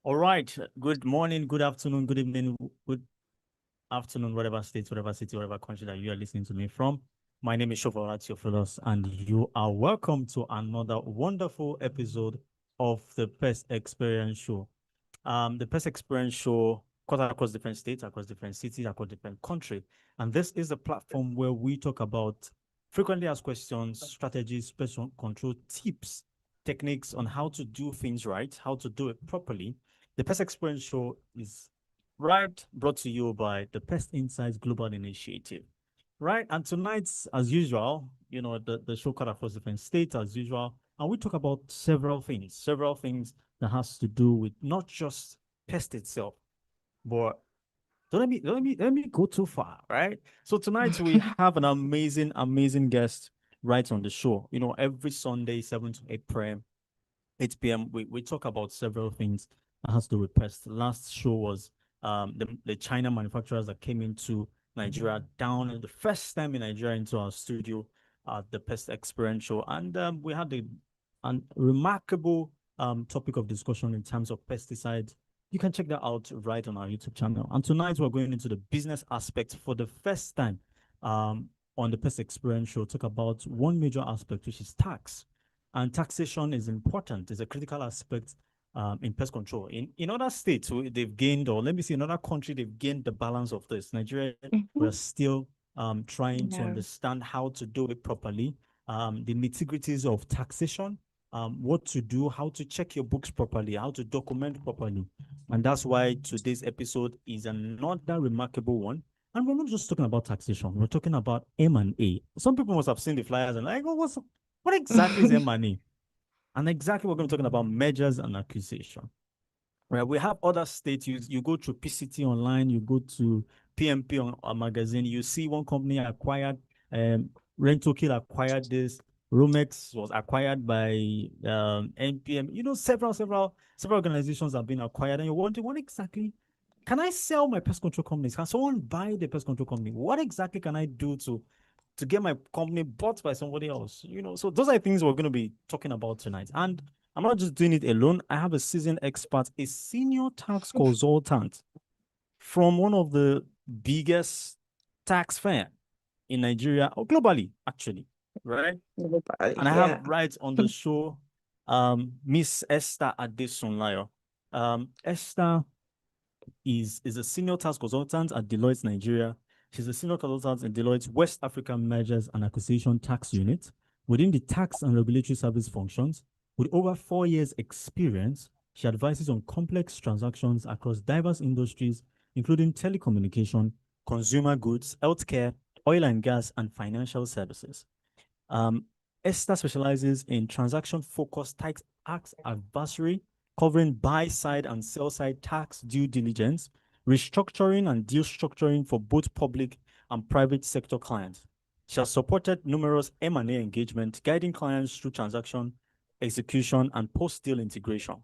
All right. Good morning, good afternoon, good evening, good afternoon, whatever state, whatever city, whatever country that you are listening to me from. My name is Shofu Babalola, and you are welcome to another wonderful episode of the Pest Experience Show. The Pest Experience Show cut across different states, across different cities, across different country. And this is a platform where we talk about frequently asked questions, strategies, pest control tips, techniques on how to do things right, how to do it properly. The Pest Experience Show is brought to you by the PestInsight Global Initiative. Right. And tonight, as usual, the show cut across different states as usual. And we talk about several things that has to do with not just pest itself, but don't let me go too far, right? So tonight we have an amazing guest right on the show. Every Sunday, 7 to 8 p.m. 8 p.m. We talk about several things that has to do with pest. Last show was the China manufacturers that came into Nigeria down the first time in Nigeria into our studio at the Pest Experience Show. And we had a remarkable topic of discussion in terms of pesticides. You can check that out right on our YouTube channel. And tonight we're going into the business aspect for the first time on the Pest Experience Show. Talk about one major aspect, which is tax. And taxation is important, it's a critical aspect in pest control. In other states, they've gained, or let me see, in other country, they've gained the balance of this. Nigeria, we're still trying to Yeah. understand how to do it properly, the nitty-gritties of taxation, what to do, how to check your books properly, how to document properly. And that's why today's episode is another remarkable one. And we're not just talking about taxation, we're talking about M&A. Some people must have seen the flyers and like, oh, what exactly is M&A? And exactly what we're going to be talking about mergers and acquisition. Right, we have other states. You go to PCT online, you go to PMP on a magazine, you see one company acquired, Rentokill acquired this, Romex was acquired by NPM. Several organizations have been acquired, and you're wondering what exactly can I sell my pest control companies? Can someone buy the pest control company? What exactly can I do to get my company bought by somebody else? So those are things we're going to be talking about tonight. And I'm not just doing it alone. I have a seasoned expert, a senior tax consultant from one of the biggest tax firm in Nigeria or globally, actually, right? And I have Yeah. right on the show, Miss Esther Adesunloye. Esther is a senior tax consultant at Deloitte Nigeria. She's a senior consultant in Deloitte's West African Mergers and Acquisition Tax Unit within the tax and regulatory service functions. With over 4 years' experience, she advises on complex transactions across diverse industries, including telecommunication, consumer goods, healthcare, oil and gas, and financial services. Um, Esther specializes in transaction-focused tax advisory, covering buy-side and sell-side tax due diligence, restructuring and deal structuring for both public and private sector clients. She has supported numerous M&A engagements, guiding clients through transaction execution and post-deal integration.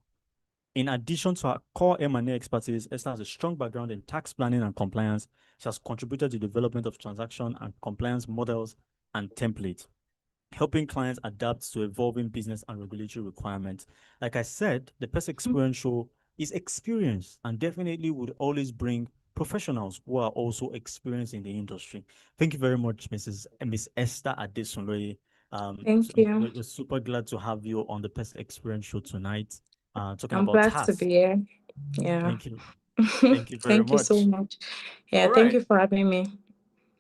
In addition to her core M&A expertise, Esther has a strong background in tax planning and compliance. She has contributed to the development of transaction and compliance models and templates, helping clients adapt to evolving business and regulatory requirements. Like I said, the Pest Experience Show is experience and definitely would always bring professionals who are also experienced in the industry. Thank you very much, Miss Esther Adesunloye. Thank you. We're super glad to have you on the Pest Experience Show tonight, talking I'm about glad to be task. here. Yeah. Thank you. Thank you very Thank you so much. much. Yeah, All thank right. you for having me.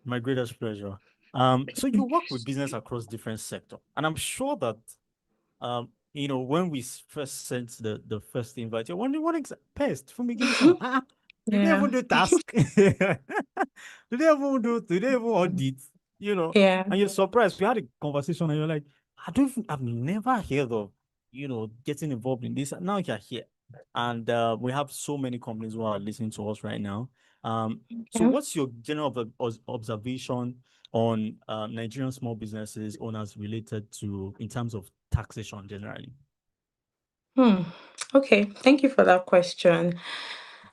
My greatest pleasure. So you work with business across different sectors, and I'm sure that when we first sent the first invite, you're wondering what pest fumigation. Do they Yeah. even do task? Do they even audit? Yeah. And you're surprised. We had a conversation and you're like, I've never heard of, getting involved in this. Now you're here. And we have so many companies who are listening to us right now. So Yeah. what's your general observation on Nigerian small businesses owners related to in terms of taxation generally? Hmm. Okay. Thank you for that question.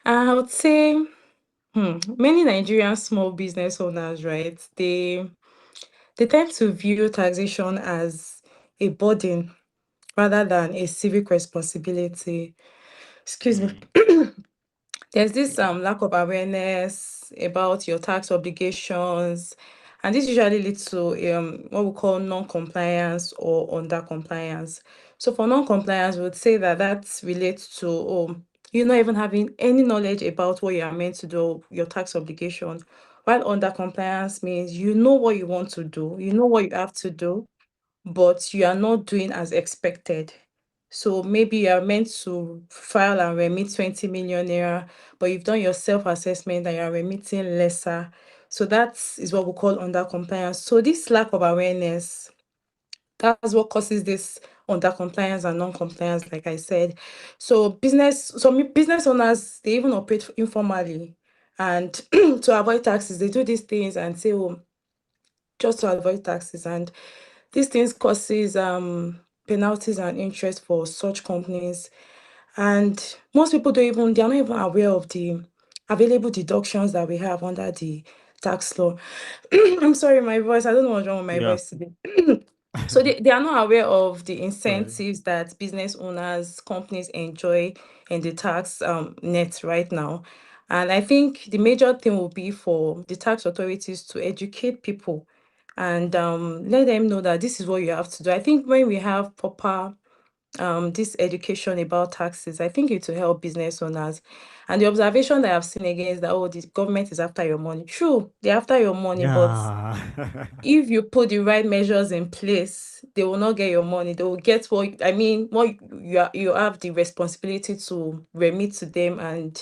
I would say many Nigerian small business owners, right? They tend to view taxation as a burden rather than a civic responsibility. excuse me. Mm. There's this Okay. lack of awareness about your tax obligations, and this usually leads to what we call non-compliance or under-compliance. So for non-compliance, we would say that that relates to you not even having any knowledge about what you are meant to do, your tax obligation. While under-compliance means you know what you want to do, you know what you have to do, but you are not doing as expected. So maybe you are meant to file and remit 20 million naira, but you've done your self-assessment and you are remitting lesser. So that is what we call under compliance. So this lack of awareness, that's what causes this under compliance and non-compliance, like I said. So business owners, they even operate informally. And to avoid taxes, they do these things and say, oh, just to avoid taxes. And these things causes penalties and interest for such companies. And most people they're not even aware of the available deductions that we have under the tax law. I'm sorry, my voice. I don't know what's wrong with my Yeah. voice today. So they are not aware of the Sorry. incentives that business owners, companies enjoy in the tax net right now. And I think the major thing will be for the tax authorities to educate people and let them know that this is what you have to do. I think when we have proper this education about taxes, I think it will help business owners. And the observation that I've seen again is that, oh, the government is after your money. True, they're after your money, but Yeah. if you put the right measures in place, they will not get your money. They will get what I mean, what you have the responsibility to remit to them. And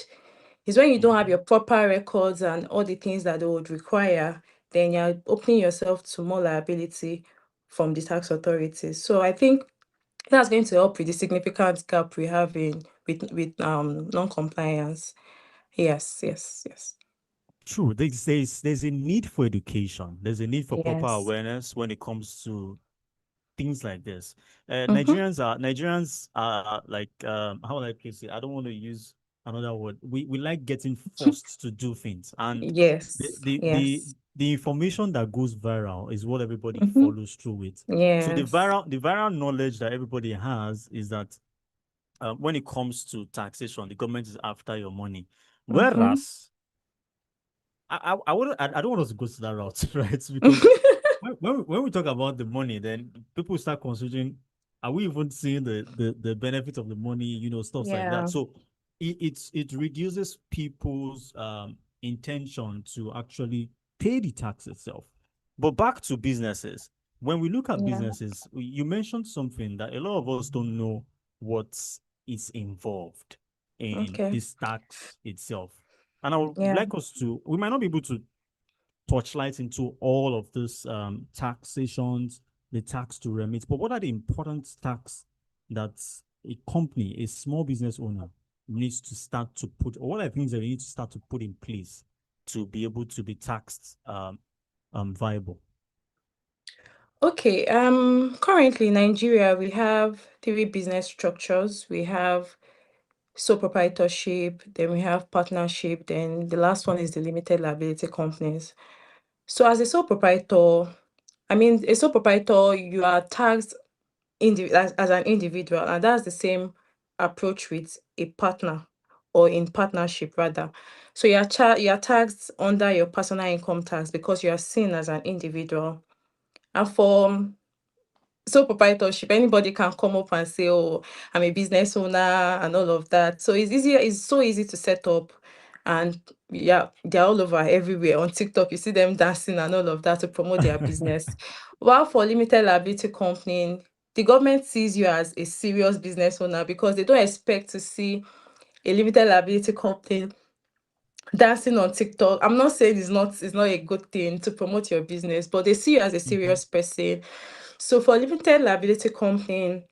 it's when you don't have Mhm. your proper records and all the things that they would require, then you're opening yourself to more liability from the tax authorities. So I think that's going to help with the significant gap we have in with non-compliance. Yes, yes, yes. True. There's a need for education. There's a need for proper Yes. awareness when it comes to things like this. Mm-hmm. Nigerians are like how will I place it? I don't want to use another word. We like getting forced to do things, and the Yes, the the yes. the information that goes viral is what everybody Mm-hmm. follows through with. So Yes. the viral knowledge that everybody has is that when it comes to taxation, the government is after your money, Mm-hmm. whereas I don't want us to go to that route, right? Because when we talk about the money, then people start considering, are we even seeing the benefit of the money, stuff like that. Yeah, So it reduces people's intention to actually pay the tax itself. But back to businesses, when we look at yeah. businesses, you mentioned something that a lot of us don't know what is involved in Okay. this tax itself. And I would Yeah. like us to, we might not be able to torchlight into all of this taxations, the tax to remit, but what are the important tax that a company, a small business owner needs to start to put, or what are the things that they need to start to put in place to be able to be taxed viable? Okay. Currently in Nigeria, we have three business structures. We have sole proprietorship, then we have partnership, then the last one is the limited liability companies. So as a sole proprietor, I mean, a sole proprietor, you are taxed as an individual, and that's the same approach with a partner or in partnership rather. So you are taxed under your personal income tax because you are seen as an individual. And for sole proprietorship, anybody can come up and say, "Oh, I'm a business owner," and all of that. So it's easier. It's so easy to set up, and yeah, they're all over everywhere on TikTok. You see them dancing and all of that to promote their business. While for limited liability company, the government sees you as a serious business owner because they don't expect to see a limited liability company dancing on TikTok. I'm not saying it's not a good thing to promote your business, but they see you as a Mhm. serious person. So for limited liability company,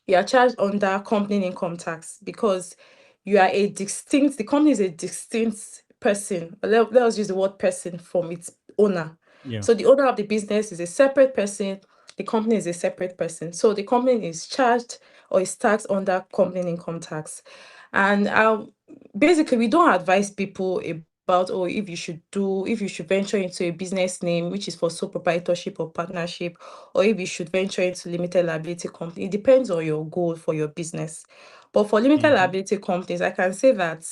you are charged under company income tax because you are the company is a distinct person. Let us use the word person from its owner. Yeah. So the owner of the business is a separate person, the company is a separate person. So the company is charged or is taxed under company income tax. And basically we don't advise people about, oh, if you should venture into a business name which is for sole proprietorship or partnership, or if you should venture into limited liability company. It depends on your goal for your business. But for limited Mm-hmm. liability companies, I can say that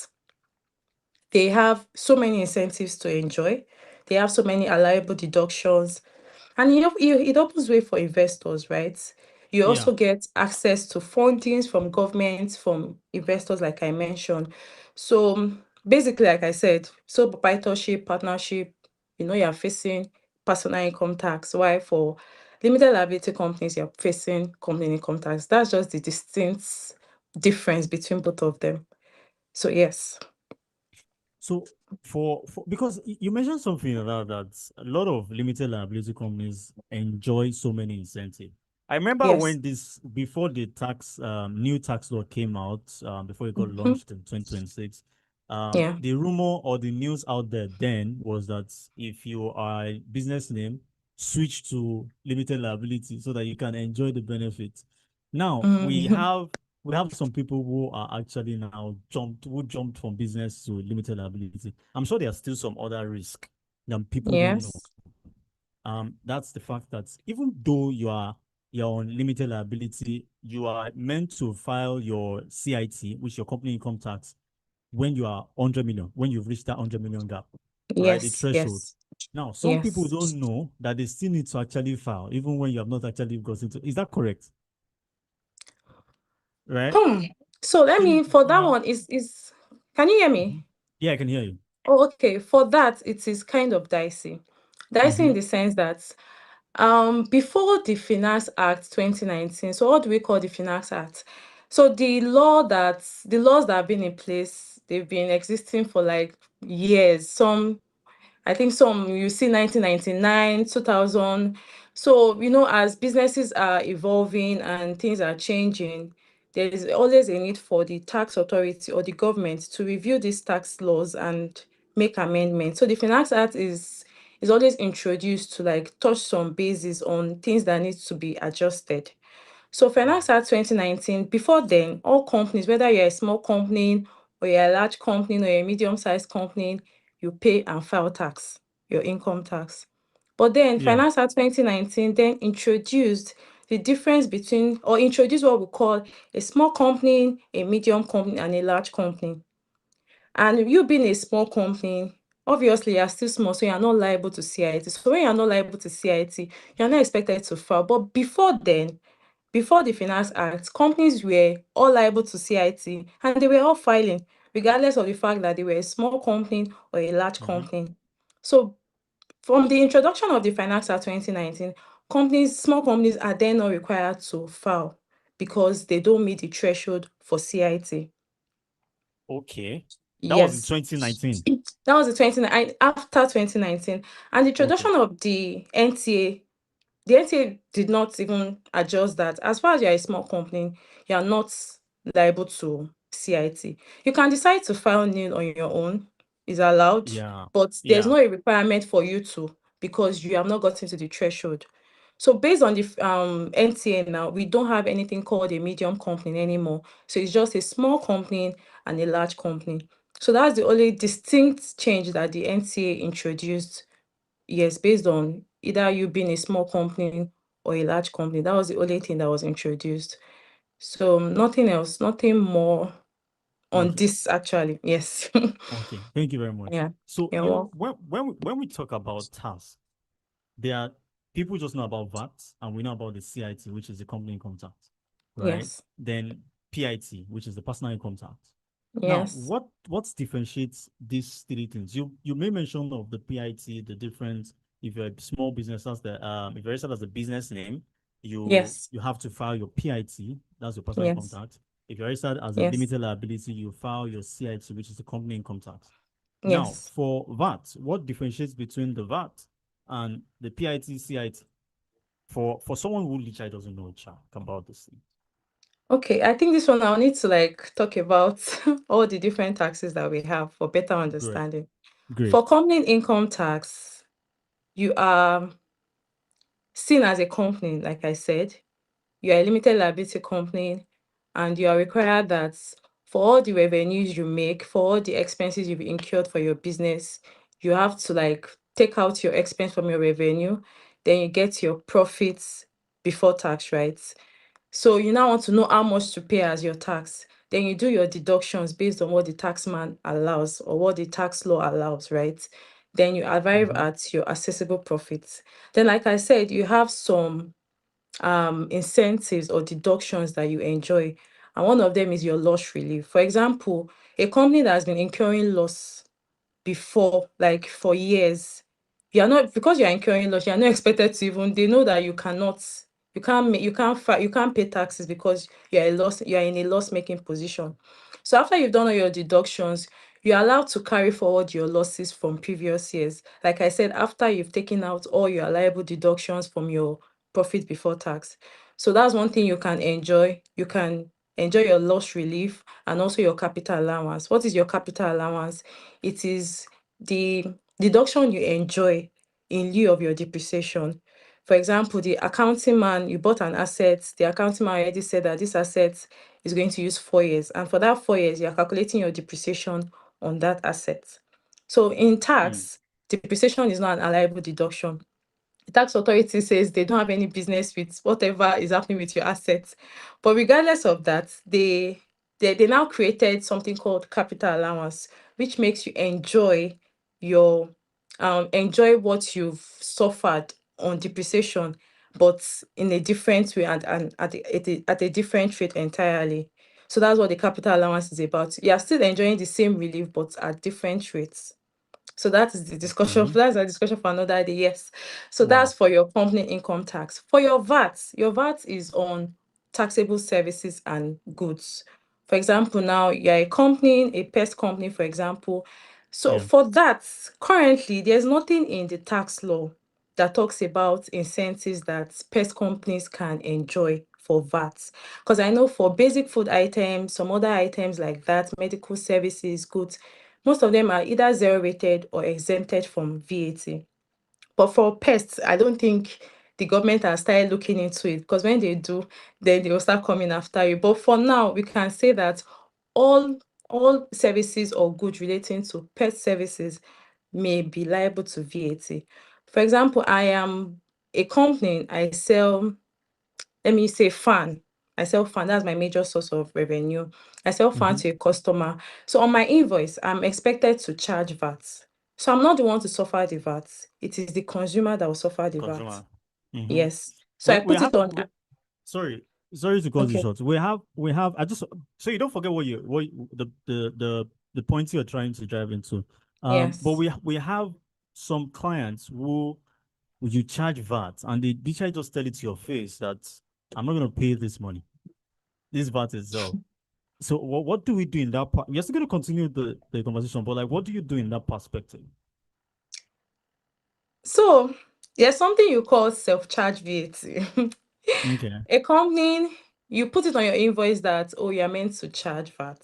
they have so many incentives to enjoy. They have so many allowable deductions, and it opens way for investors, right? You Yeah. also get access to fundings from governments, from investors, like I mentioned. So basically, like I said, sole proprietorship, partnership, you're facing personal income tax. Why for limited liability companies, you're facing company income tax. That's just the distinct difference between both of them. So yes. So for because you mentioned something about that a lot of limited liability companies enjoy so many incentives. I remember Yes. when this before the tax new tax law came out, before it got Mhm. launched in 2026, Yeah. the rumor or the news out there then was that if you are a business name, switch to limited liability so that you can enjoy the benefits. Now Mhm. we have some people who are actually now jumped from business to limited liability. I'm sure there are still some other risk than people don't know. Yes. That's the fact that even though you're on limited liability, you are meant to file your CIT, which is your company income tax, when you are 100 million, when you've reached that 100 million gap, right? The Yes. threshold. Yes. Now, some people Yes. don't know that they still need to actually file, even when you have not actually gotten to. Is that correct? Right? Hmm. So let In me for that uh, one is can you hear mhm. me? Yeah, I can hear you. Oh, okay. For that, it is kind of dicey. Dicey in Mm-hmm. the sense that before the Finance Act 2019, so what do we call the Finance Act? So the laws that have been in place, they've been existing for like years. I think some you see 1999, 2000. So, as businesses are evolving and things are changing, there is always a need for the tax authority or the government to review these tax laws and make amendments. So the Finance Act is always introduced to like touch some bases on things that need to be adjusted. So Finance Act 2019, before then, all companies, whether you're a small company or you're a large company or you're a medium-sized company, you pay and file tax, your income tax. But then Yeah. Finance Act 2019 then introduced the difference between, or introduced what we call a small company, a medium company, and a large company. And you being a small company, obviously you're still small, so you're not liable to CIT. So when you're not liable to CIT, you're not expected to file. But before then, before the Finance Act, companies were all liable to CIT and they were all filing, regardless of the fact that they were a small company or a large Mm-hmm. company. So, from the introduction of the Finance Act 2019, small companies are then not required to file because they don't meet the threshold for CIT. Okay. That was in Yes. 2019. That was the 2019 after 2019. And the Okay. introduction of the NTA did not even adjust that. As far as you're a small company, you're not liable to CIT. You can decide to file nil on your own, is allowed, Yeah. but there's Yeah. no a requirement for you to because you have not gotten to the threshold. So based on the NTA now, we don't have anything called a medium company anymore. So it's just a small company and a large company. So that's the only distinct change that the NTA introduced. Yes, based on either you being a small company or a large company. That was the only thing that was introduced. So nothing else, nothing more on Okay. this actually. Yes. Okay. Thank you very much. Yeah. So, Yeah. Well, when we talk about tax, there are people just know about VAT and we know about the CIT, which is the company income tax, right? yes. Then PIT, which is the personal income tax. Now, Yes. what differentiates these three things? You may mention of the PIT, the difference. If you're a small business, that's the if you're registered as a business name, Yes. you have to file your PIT, that's your personal income Yes. tax. If you're registered as a Yes. limited liability, you file your CIT, which is the company income tax. Now, Yes. for VAT, what differentiates between the VAT and the PIT, CIT? For someone who literally doesn't know about this thing. Okay, I think this one I'll need to like talk about all the different taxes that we have for better Great, understanding. For great. company income tax, you are seen as a company, like I said. You are a limited liability company and you are required that for all the revenues you make, for all the expenses you've incurred for your business, you have to like take out your expense from your revenue, then you get your profits before tax, right? So you now want to know how much to pay as your tax. then you do your deductions based on what the taxman allows or what the tax law allows, right? Then you arrive at your assessable profits. Then, like I said, you have some incentives or deductions that you enjoy, and one of them is your loss relief. For example, a company that has been incurring loss before, like for years, you are not, because you are incurring loss, you are not expected to even, they know that you cannot, you can't pay taxes because you are in a loss making position. So after you've done all your deductions, you're allowed to carry forward your losses from previous years. Like I said, after you've taken out all your allowable deductions from your profit before tax. So that's one thing you can enjoy. You can enjoy your loss relief and also your capital allowance. What is your capital allowance? It is the deduction you enjoy in lieu of your depreciation. For example, the accounting man, you bought an asset, the accounting man already said that this asset is going to use 4 years. And for that 4 years, you're calculating your depreciation on that asset. So in tax, depreciation is not an allowable deduction. The tax authority says they don't have any business with whatever is happening with your assets. But regardless of that, they now created something called capital allowance, which makes you your enjoy what you've suffered on depreciation, but in a different way and at a different rate entirely. So that's what the capital allowance is about. You are still enjoying the same relief, but at different rates. So that is the discussion. Okay. That's a discussion for another day. Yes. So that's Wow. for your company income tax. For your VAT is on taxable services and goods. For example, now you're a company, a pest company, for example. So Yeah. for that, currently there's nothing in the tax law that talks about incentives that pest companies can enjoy for VAT. Because I know for basic food items, some other items like that, medical services, goods, most of them are either zero rated or exempted from VAT. But for pests, I don't think the government has started looking into it, because when they do, then they will start coming after you. But for now, we can say that all all services or goods relating to pet services may be liable to VAT. For example, I am a company, I sell, let me say, fan. I sell fan. That's my major source of revenue. I sell fan to a customer. So on my invoice, I'm expected to charge VAT. So I'm not the one to suffer the VAT. It is the consumer that will suffer the VAT. Consumer. Mm-hmm. Yes. So I We put have it on. sorry, sorry to cut you Okay. short. We have I just so you don't forget the points you're trying to drive into. But Yes. we have some clients who you charge VAT and they literally just tell it to your face that I'm not gonna pay this money. This VAT itself. So what do we do in that part? We're still gonna continue the conversation, but like what do you do in that perspective? So there's something you call self-charge VAT. Okay. A company, you put it on your invoice that, oh, you're meant to charge VAT.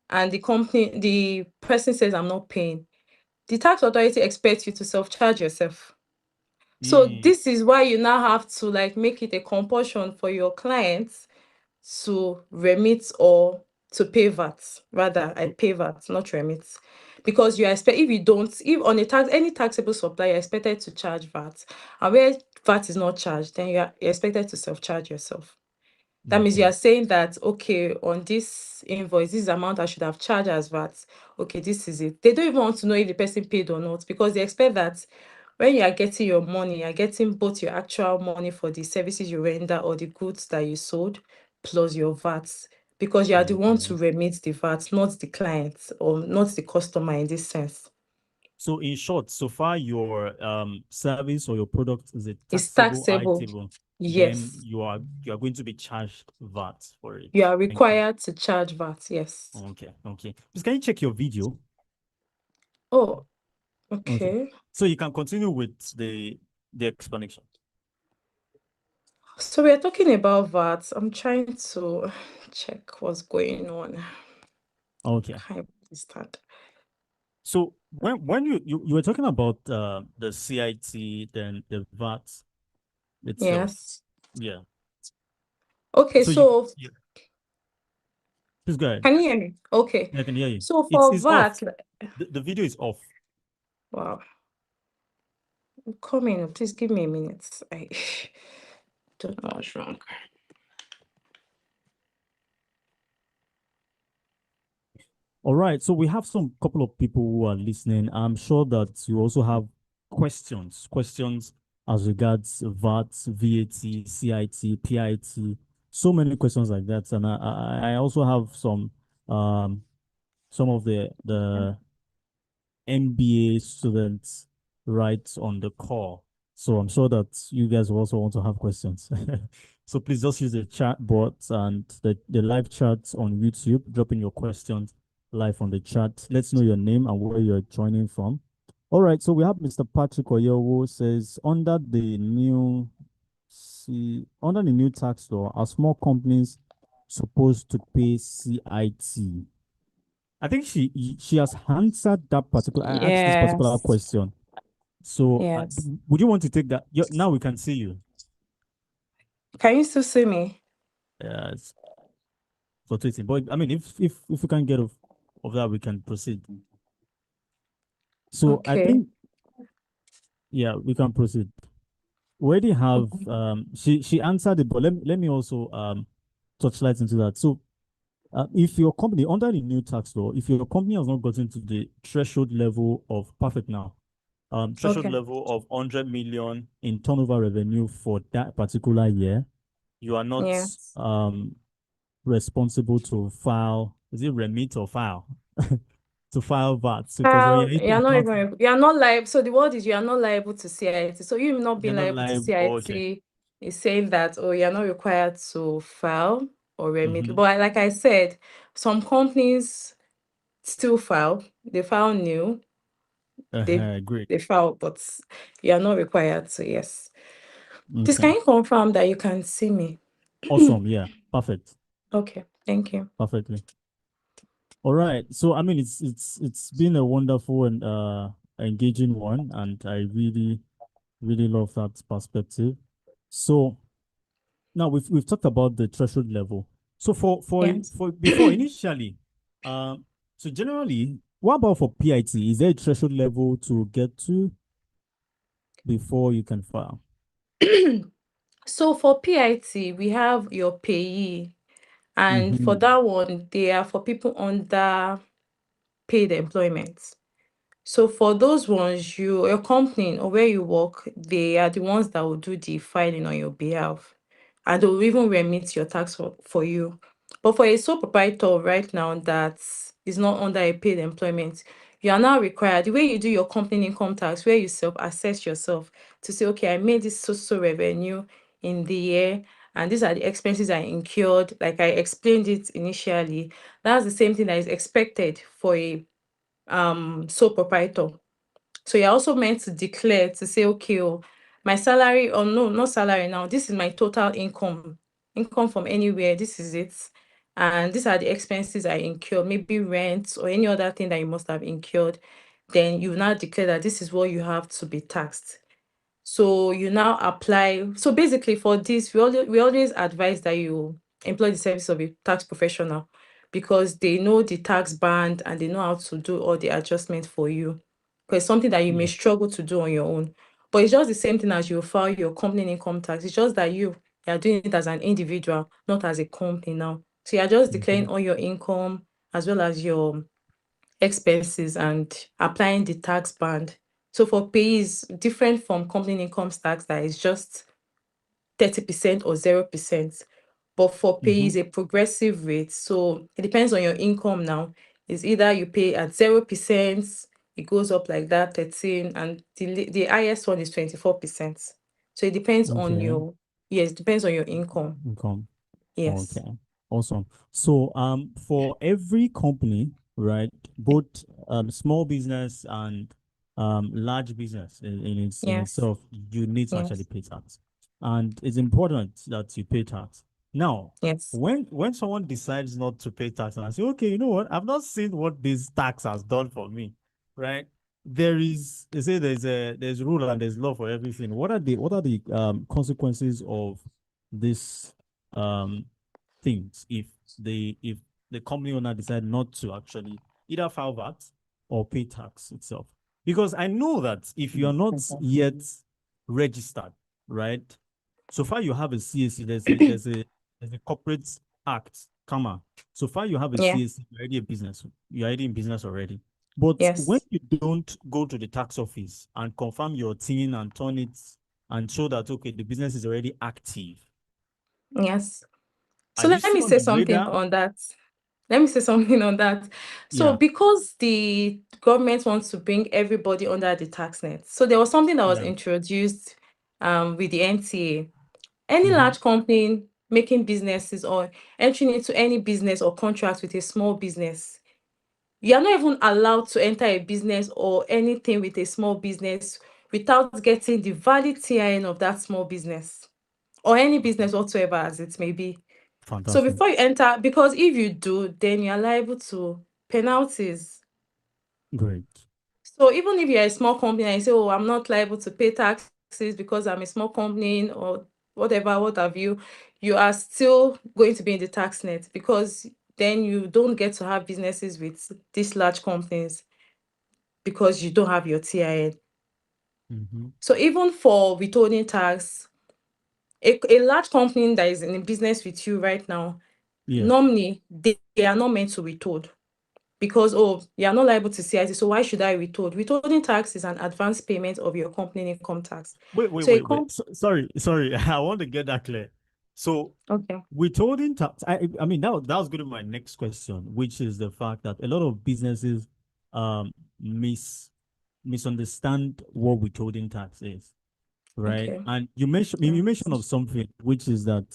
And the person says, I'm not paying. The tax authority expects you to self-charge yourself. So Mm, this is why you now have to like make it a compulsion for your clients to remit or to pay VAT. Rather, I pay VAT, not remit. Because you expect, if you don't, if on a tax, any taxable supply, you're expected to charge VAT. And where VAT is not charged, then you're expected to self-charge yourself. That means you okay. are saying that, okay, on this invoice, this amount I should have charged as VAT. Okay, this is it. They don't even want to know if the person paid or not, because they expect that when you are getting your money, you're getting both your actual money for the services you render or the goods that you sold, plus your VAT, because you are the one to Okay. remit the VAT, not the client or not the customer in this sense. So in short, so far your service or your product is a It's taxable taxable. item, then Yes. you are going to be charged VAT for it. You are Thank you. required to charge VAT. Yes. Okay, okay. Please can you check your video? Oh, Okay. okay. So you can continue with the explanation. So we are talking about VAT. I'm trying to check what's going on. Okay. Can't understand. So when you were talking about the CIT, then the VAT itself. Yes. Yeah. Okay, So you so yeah, please go ahead. can you hear me? Okay. I can hear you. So for It's off. VAT, The video is off. wow, I'm coming. Please give me a minute. I don't know what's wrong. All right, so we have some couple of people who are listening. I'm sure that you also have questions as regards VAT, VAT, CIT, PIT, so many questions like that. And I also have some of the MBA students right on the call. So I'm sure that you guys will also want to have questions. So please just use the chat bot and the live chat on YouTube. Drop in your questions live on the chat. Let's know your name and where you're joining from. All right, so we have Mr. Patrick Oyowo says under the new tax law, are small companies supposed to pay CIT? I think she has answered that particular. I asked this particular Yes. question. So, Yes. would you want to take that? Now we can see you. Can you still see me? Yes, for tweeting. But I mean, if we can get of that, we can proceed. So I Okay. think yeah, we can proceed. We already have she answered it, but let me also touch light into that. So if your company under the new tax law, if your company has not gotten to the threshold level of perfect now, threshold Okay. level of 100 million in turnover revenue for that particular year, you are not Yes. responsible to file. Is it remit or file? To file VAT because when you're You're not accounting, even you're not liable. So the word is you are not liable to CIT. So you not you're being not liable to liable. Oh, okay. CIT is saying that you're not required to file or remit. Mm-hmm. But like I said, some companies still file. They file new. They Great. they file, but you are not required to. Yes. Please, Okay. can you confirm that you can see me? Awesome. Yeah. Perfect. Okay. Thank you. Perfectly. All right. So I mean, it's been a wonderful and engaging one, and I really love that perspective. So now we've talked about the threshold level. So Yes. for before initially, so generally, what about for PIT? Is there a threshold level to get to before you can file? So for PIT, we have your payee, and for Mm-hmm. that one, they are for people under paid employment. So for those ones, your company or where you work, they are the ones that will do the filing on your behalf, and they'll even remit your tax for you. But for a sole proprietor right now that is not under a paid employment, you are now required the way you do your company income tax, where you self-assess yourself to say, okay, I made this so revenue in the year, and these are the expenses I incurred. Like I explained it initially, that's the same thing that is expected for a sole proprietor. So you're also meant to declare to say, okay, my salary, or no, not salary now, this is my total income from anywhere, this is it. And these are the expenses I incur, maybe rent or any other thing that you must have incurred. Then you now declare that this is what you have to be taxed. So you now apply. So basically, for this, we always advise that you employ the service of a tax professional because they know the tax band and they know how to do all the adjustments for you. Because something that you may Yeah. struggle to do on your own. But it's just the same thing as you file your company income tax. It's just that you are doing it as an individual, not as a company now. So you're just Mm-hmm. declaring all your income as well as your expenses and applying the tax band. So for pay is different from company income tax that is just 30% or 0%. But for pay Mm-hmm. is a progressive rate. So it depends on your income now. It's either you pay at 0%, it goes up like that, 13, and the highest one is 24%. So it depends on Okay. your, yes, it depends on your income. Income. Yes. Okay, awesome. So, for every company, right, both small business and large business in Yes. itself, you need to actually Yes. pay tax, and it's important that you pay tax. Now, Yes. when someone decides not to pay tax, and I say, okay, you know what, I've not seen what this tax has done for me, right? They say there's rule and there's law for everything. What are the consequences of this um things if the company owner decide not to actually either file VAT or pay tax itself? Because I know that if you are not yet registered, right? So far you have a CAC, there's a corporate act comma. So far you have a Yeah. CAC, you're already a business. You're already in business already. But when Yes. you don't go to the tax office and confirm your TIN and turn it and show that, okay, the business is already active, Yes. are So you let me still on say the something radar? on that. Let me say something on that. So Yeah. because the government wants to bring everybody under the tax net, so there was something that was Yeah. introduced with the NTA. Any Mm-hmm. large company making businesses or entering into any business or contract with a small business, you are not even allowed to enter a business or anything with a small business without getting the valid TIN of that small business or any business whatsoever as it may be. So Fantastic. before you enter, because if you do, then you're liable to penalties. Great. So even if you're a small company and you say, oh, I'm not liable to pay taxes because I'm a small company or whatever, what have you, you are still going to be in the tax net because then you don't get to have businesses with these large companies because you don't have your TIN. Mm-hmm. So even for withholding tax, a large company that is in a business with you right now, Yes. normally they are not meant to withhold because, oh, you are not liable to CIT, so why should I withhold? Withholding tax is an advance payment of your company income tax. Wait, wait, So a wait, wait. comp Sorry. I want to get that clear. So okay, withholding tax, I mean that was going to be my next question, which is the fact that a lot of businesses um misunderstand what withholding tax is, right? okay, And you mentioned of something, which is that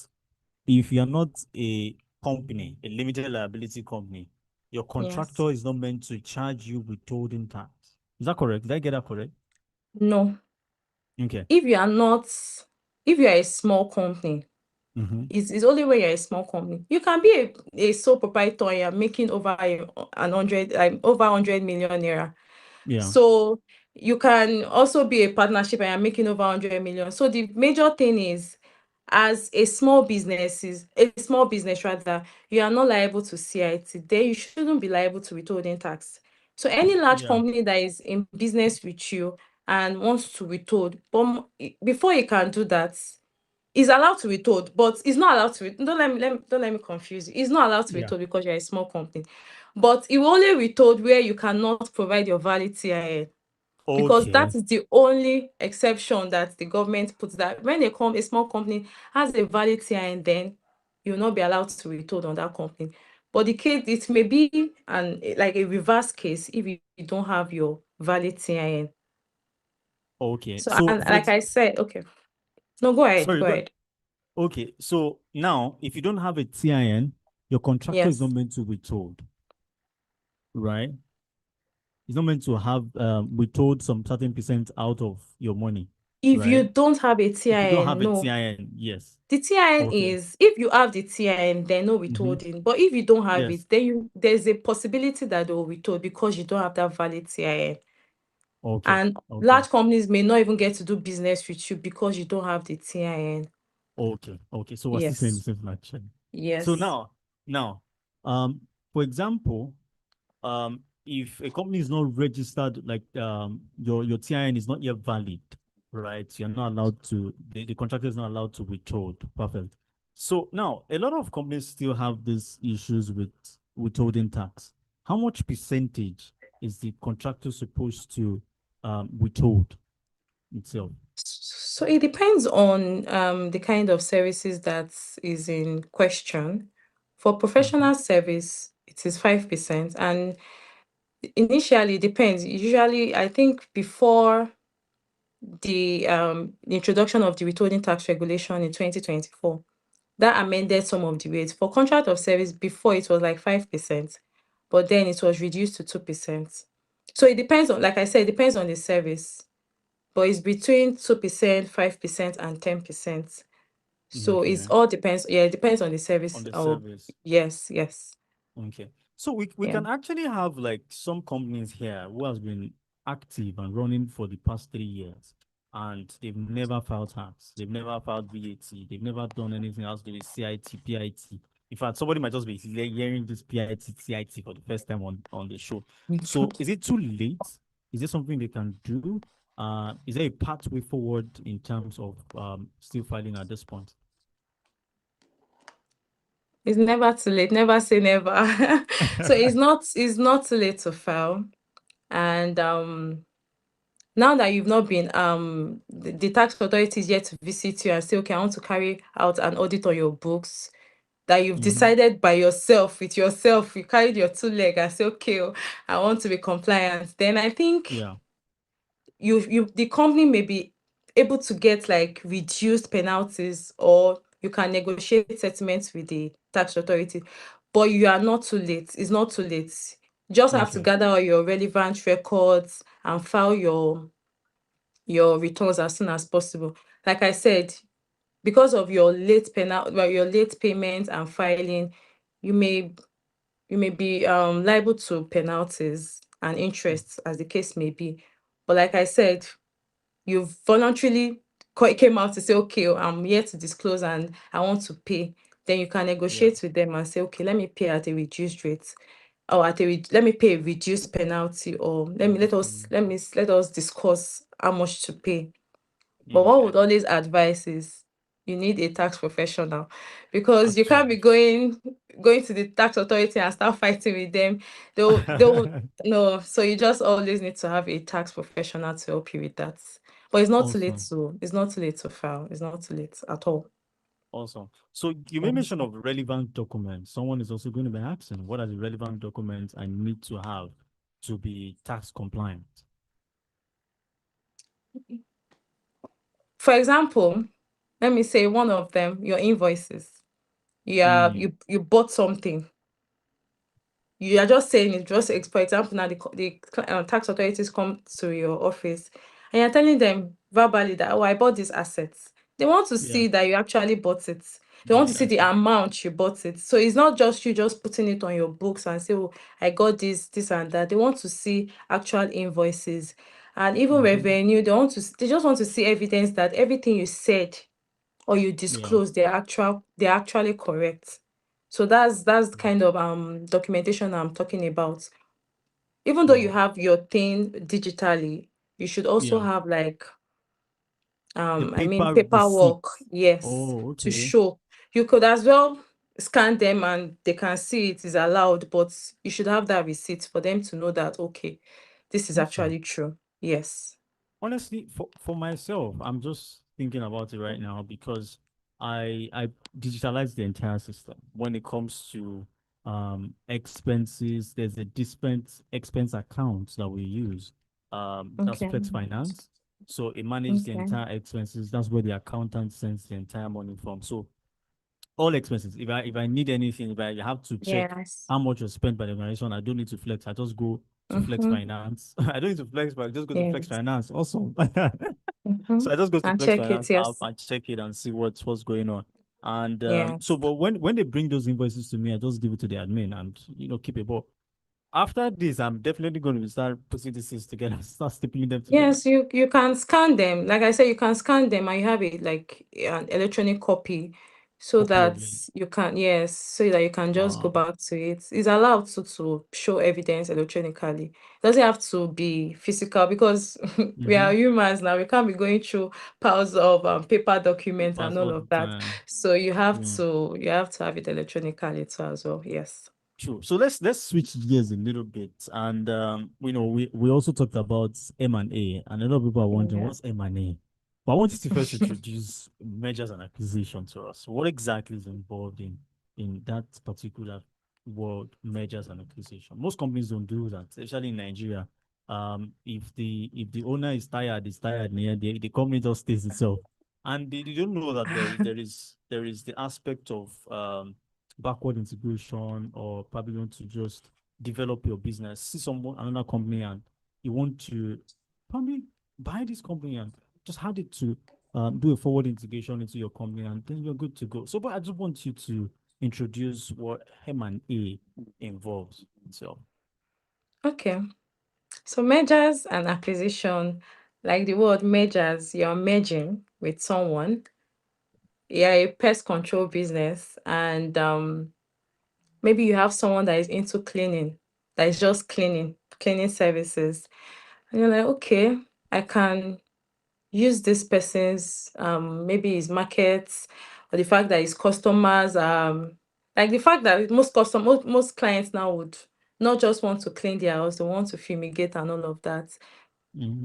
if you're not a company, a limited liability company, your yes. contractor is not meant to charge you withholding tax. Is that correct? Did I get that correct? No, Okay. if you are not, if you are a small company, Mm-hmm. it's only when you're a small company. You can be a sole proprietor and you're making over an hundred, over 100 million naira. Yeah. So you can also be a partnership and you're making over 100 million. So the major thing is, as a small business rather, you are not liable to CIT. Then you shouldn't be liable to withholding tax. So any large Yeah. company that is in business with you and wants to withhold, but before you can do that, is allowed to withhold, but it's not allowed to. Don't let me confuse you. It's not allowed to Yeah. withhold because you're a small company, but it will only withhold where you cannot provide your valid TIN, because Okay. that is the only exception that the government puts, that when a small company has a valid TIN, then you'll not be allowed to withhold on that company. But the case, it may be like a reverse case if you don't have your valid TIN. Okay. So So and like I said, okay, no, go ahead, sorry, go go. ahead. Okay. So now, if you don't have a TIN, your contractor is not Yes. meant to withhold, right? He's not meant to have withhold some certain percent out of your money, If you right? don't have a If you don't TIN, have a no. TIN, yes. The TIN Okay. is, if you have the TIN, then no Mm-hmm. withholding. But if you don't have Yes. it, then there's a possibility that they will withhold because you don't have that valid TIN. Okay. And Okay. large companies may not even get to do business with you because you don't have the TIN. Okay. Okay. So we're still saying the Yes. same thing, actually. So Yes. now, um, for example, if a company is not registered, like your TIN is not yet valid, right? You're not allowed to, the contractor is not allowed to withhold. Perfect. So now a lot of companies still have these issues with withholding tax. How much percentage is the contractor supposed to withhold itself? So it depends on the kind of services that is in question. For Mhm. professional service, it is 5%. And initially, it depends. Usually, I think before the introduction of the withholding tax regulation in 2024, that amended some of the rates. For contract of service, before it was like 5%, but then it was reduced to 2%. So it depends on, like I said, it depends on the service, but it's between 2%, 5%, and 10%. So it's Okay. all depends. Yeah, it depends on the On service. the Oh, service. yes, yes. Okay. So we Yeah. can actually have like some companies here who has been active and running for the past 3 years, and they've never filed tax, they've never filed VAT, they've never done anything else to do with CIT, PIT. In fact, somebody might just be hearing this PIT, CIT for the first time on the show. So is it too late? Is there something they can do? Is there a pathway forward in terms of still filing at this point? It's never too late. Never say never. So it's not too late to file. And now that you've not been the tax authority is yet to visit you and say, okay, I want to carry out an audit on your books, that you've Mm-hmm. decided by yourself, with yourself, you carried your two leg and say, okay, oh, I want to be compliant, then I think Yeah. the company may be able to get like reduced penalties, or you can negotiate settlements with the tax authority, but you are not too late. It's not too late. You just have to Okay. gather all your relevant records and file your returns as soon as possible. Like I said, because of your your late payment and filing, you may be liable to penalties and Mm. interest, as the case may be. But like I said, you voluntarily came out to say, okay, oh, I'm here to disclose and I want to pay. Then you can Yeah. negotiate with them and say, okay, let me pay at a reduced rate, or let me pay a reduced penalty, or let us discuss how much to pay. But what I Okay. would always advise is you need a tax professional, because you can't be Actually. going to the tax authority and start fighting with them. They'll no. So you just always need to have a tax professional to help you with that. But Awesome. it's not too late to file. It's not too late at all. Awesome. So you made mention of relevant documents. Someone is also going to be asking, what are the relevant documents I need to have to be tax compliant? For example, let me say one of them, your invoices. Mm. You bought something. You are just saying it, just for example, now the tax authorities come to your office and you're telling them verbally that, oh, I bought these assets. They want to Yeah. see that you actually bought it. They Bought want to the see the asset. amount you bought it. So it's not just you just putting it on your books and say, oh, I got this and that. They want to see actual invoices and even Mm-hmm. revenue. They just want to see evidence that everything you said or you Yeah. disclose, they're actually correct. So that's the kind of documentation I'm talking about. Even though you Wow. have your thing digitally, you should also Yeah. have like The I mean paper receipt. paperwork, yes, Oh, to okay. show. You could as well scan them and they can see it is allowed, but you should have that receipt for them to know that, okay, this is Awesome. actually true. Yes. Honestly, for myself, I'm just thinking about it right now because I digitalized the entire system when it comes to expenses. There's a dispense expense account that we use. That's Okay. Flex Finance. So it manages the Okay. entire expenses. That's where the accountant sends the entire money from. So all expenses. If I need anything, if I have to check Yes. how much was spent by the organization, I don't need to flex. I just go to Flex Mm-hmm. Finance. I don't need to flex, but I just go to Flex Yes. Finance. Awesome. Mm-hmm. So I just go to And Flex check it, Finance app yes. and check it and see what's going on. And so, Yes. but when they bring those invoices to me, I just give it to the admin and keep it. But after this, I'm definitely going to start putting these things together, start stapling them together. Yes, you can scan them. Like I said, you can scan them and you have it like an electronic copy, so Copy of that it. you can, yes, so that you can just go Wow. back to it. It's allowed to show evidence electronically. It doesn't have to be physical, because we Mm-hmm. are humans now. We can't be going through piles of paper documents and Pass all all the of that. time. So Yeah. you have to have it electronically too as well. Yes. True. So let's switch gears a little bit, and we also talked about M&A, and a lot of people are wondering Yeah. what's M&A. But I want you to first introduce mergers and acquisition to us. What exactly is involved in that particular word, mergers and acquisition? Most companies don't do that, especially in Nigeria. If the owner is tired, yeah, the company just stays itself, and they don't know that there is the aspect of backward integration, or probably want to just develop your business, see someone another company and you want to probably buy this company and just add it to do a forward integration into your company, and then you're good to go. So, but I just want you to introduce what M&A involves itself. Okay. So mergers and acquisition, like the word mergers, you're merging with someone. You're a pest control business, and maybe you have someone that is into cleaning, that is just cleaning services. And you're like, okay, I can use this person's maybe his markets, or the fact that his customers Like the fact that most clients now would not just want to clean their house, they want to fumigate and all of that.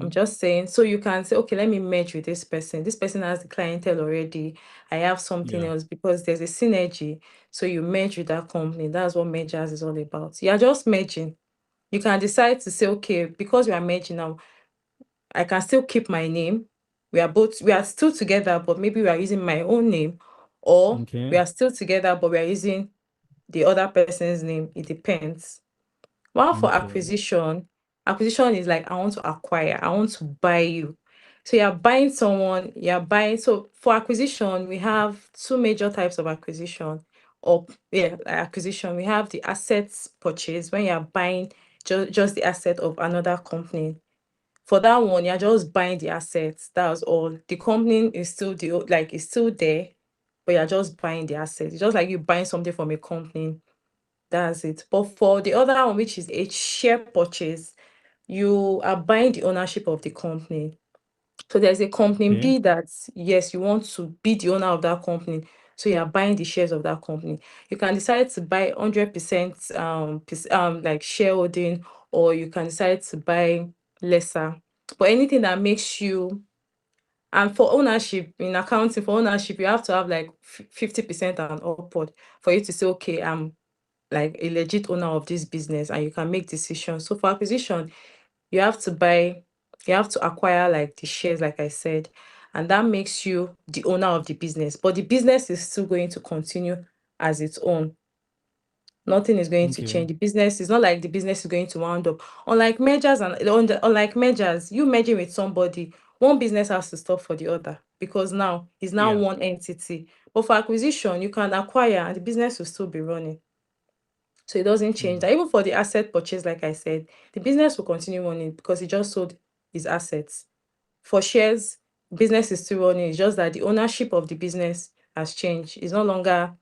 I'm just saying, so you can say, okay, let me merge with this person. This person has the clientele already. I have something Yeah. else, because there's a synergy. So you merge with that company. That's what mergers is all about. You're just merging. You can decide to say, okay, because we are merging now, I can still keep my name. We are still together, but maybe we are using my own name, or we Okay. are still together, but we are using the other person's name. It depends. While for Okay. acquisition is like, I want to acquire, I want to buy you. So you're buying someone, you're buying. So for acquisition, we have two major types of acquisition. Or yeah, like acquisition. We have the assets purchase, when you're buying just the asset of another company. For that one, you're just buying the assets. That's all. The company is still it's still there, but you're just buying the assets. It's just like you buying something from a company. That's it. But for the other one, which is a share purchase, you are buying the ownership of the company. So there's a company Okay. B that, yes, you want to be the owner of that company. So you are buying the shares of that company. You can decide to buy 100% like shareholding, or you can decide to buy lesser. But anything that makes you, and for ownership, in accounting, for ownership, you have to have like 50% and upward for you to say, okay, I'm like a legit owner of this business, and you can make decisions. So for acquisition, you have to buy, you have to acquire like the shares, like I said, and that makes you the owner of the business. But the business is still going to continue as its own. Nothing is going to Okay. change. The business is not like the business is going to wound up. Unlike mergers, you merging with somebody, one business has to stop for the other, because now it's now Yeah. one entity. But for acquisition, you can acquire and the business will still be running. So it doesn't change Mm. that. Even for the asset purchase, like I said, the business will continue running because he just sold his assets. For shares, business is still running. It's just that the ownership of the business has changed. It's no longer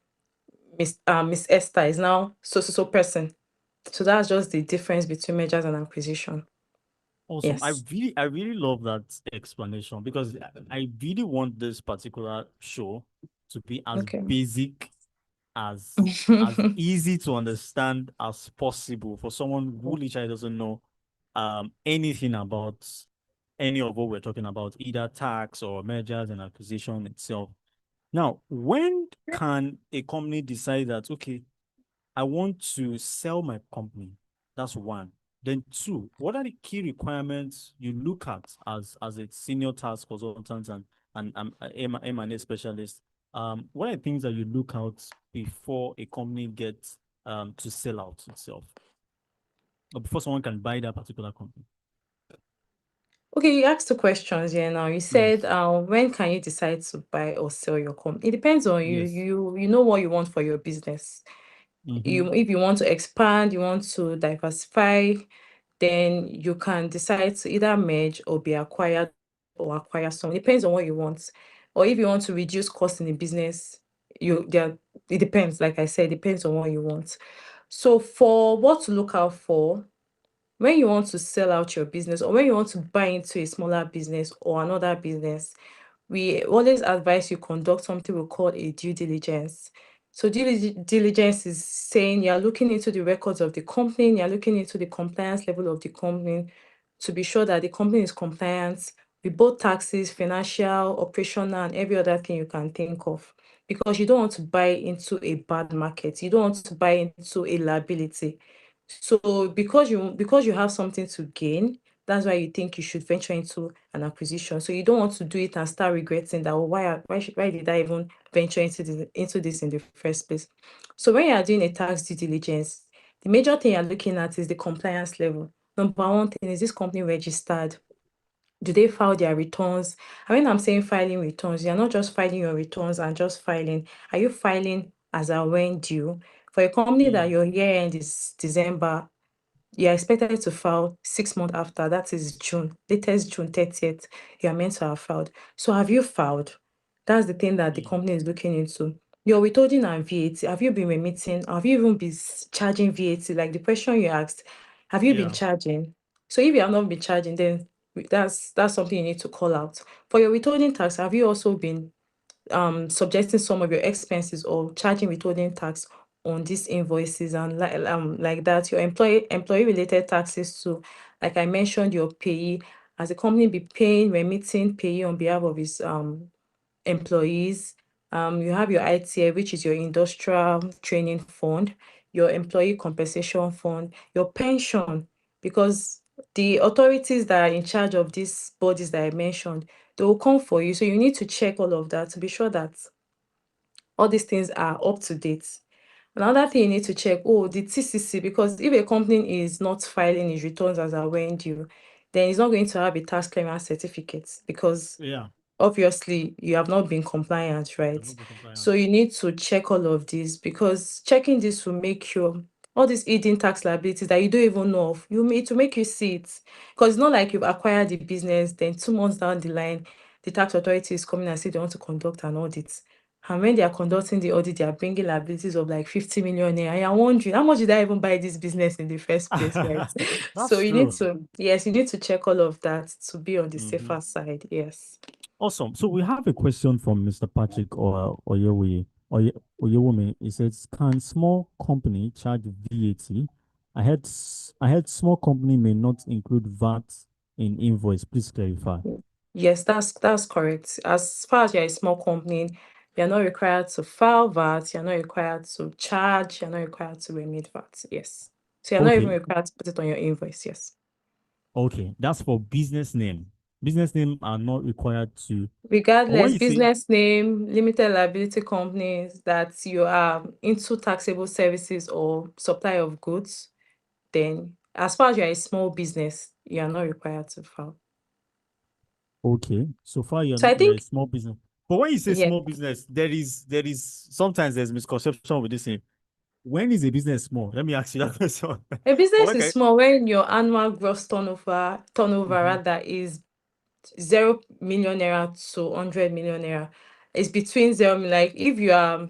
Miss Esther. It's now so person. So that's just the difference between mergers and acquisition. Awesome. Yes. I really love that explanation because I really want this particular show to be as Okay. basic as easy to understand as possible for someone who literally doesn't know anything about any of what we're talking about, either tax or mergers and acquisition itself. Now, when can a company decide that, okay, I want to sell my company? That's one. Then two, what are the key requirements you look at as a senior tax consultant and M&A specialist? What are the things that you look out before a company gets to sell out itself, or before someone can buy that particular company? Okay, you asked two questions here now. You said, Yes. when can you decide to buy or sell your company? It depends on you. Yes. You know what you want for your business. Mm-hmm. You If you want to expand, you want to diversify, then you can decide to either merge or be acquired or acquire some. It depends on what you want. Or if you want to reduce costs in the business, it depends. Like I said, it depends on what you want. So for what to look out for, when you want to sell out your business or when you want to buy into a smaller business or another business, we always advise you conduct something we call a due diligence. So diligence is saying you're looking into the records of the company, you're looking into the compliance level of the company to be sure that the company is compliant with both taxes, financial, operational, and every other thing you can think of. Because you don't want to buy into a bad market, you don't want to buy into a liability. So because you have something to gain, that's why you think you should venture into an acquisition. So you don't want to do it and start regretting that, oh, why did I even venture into this in the first place? So when you are doing a tax due diligence, the major thing you're looking at is the compliance level. Number one thing is this company registered? Do they file their returns? And when I'm saying filing returns, you're not just filing your returns and just filing. Are you filing as and when due? For a company that Mm. your year end is December, you're expected to file 6 months after, that is June, latest June 30th, you're meant to have filed. So have you filed? That's the thing that the Mm. company is looking into. Your withholding and VAT, have you been remitting? Have you even been charging VAT? Like the question you asked, have you been Yeah. charging? So if you have not been charging, then that's something you need to call out. For your withholding tax, have you also been subjecting some of your expenses or charging withholding tax on these invoices and like that. Your employee related taxes too. Like I mentioned, your payee, as a company be paying, remitting payee on behalf of his employees. You have your ITF, which is your industrial training fund, your employee compensation fund, your pension, because the authorities that are in charge of these bodies that I mentioned, they will come for you. So you need to check all of that to be sure that all these things are up to date. Another thing you need to check, the TCC, because if a company is not filing its returns as at when due, then it's not going to have a tax clearance certificate because Yeah. obviously you have not been compliant, right? Not be compliant. So you need to check all of this because checking this will make you all these hidden tax liabilities that you don't even know of, to make you see it. Because it's not like you've acquired the business, then 2 months down the line, the tax authority is coming and say they want to conduct an audit. And when they are conducting the audit, they are bringing liabilities of like 50 million naira. And you're wondering, how much did I even buy this business in the first place, right? So That's you need true. to, yes, you need to check all of that to be on the Mm-hmm. safer side. Yes. Awesome. So we have a question from Mr. Patrick or Oyewumi. He says, "Can small company charge VAT? I heard small company may not include VAT in invoice. Please clarify." Yes, that's correct. As far as you're a small company, you're not required to file VAT, you're not required to charge, you're not required to remit VAT. Yes. So you're not even Okay. required to put it on your invoice. Yes. Okay. That's for business name. Business name are not required to. Or when Regardless, you say, business name, limited liability companies that you are into taxable services or supply of goods, then as far as you're a small business, you are not required to file. okay, so far So I you're a think, small business. But when you say yeah, small business, there is sometimes there's misconception with this thing. When is a business small? Let me ask you that question. a business is Okay. small when your annual gross turnover Mm-hmm. rather is 0 million naira to 100 million naira. It's between zero, like if you are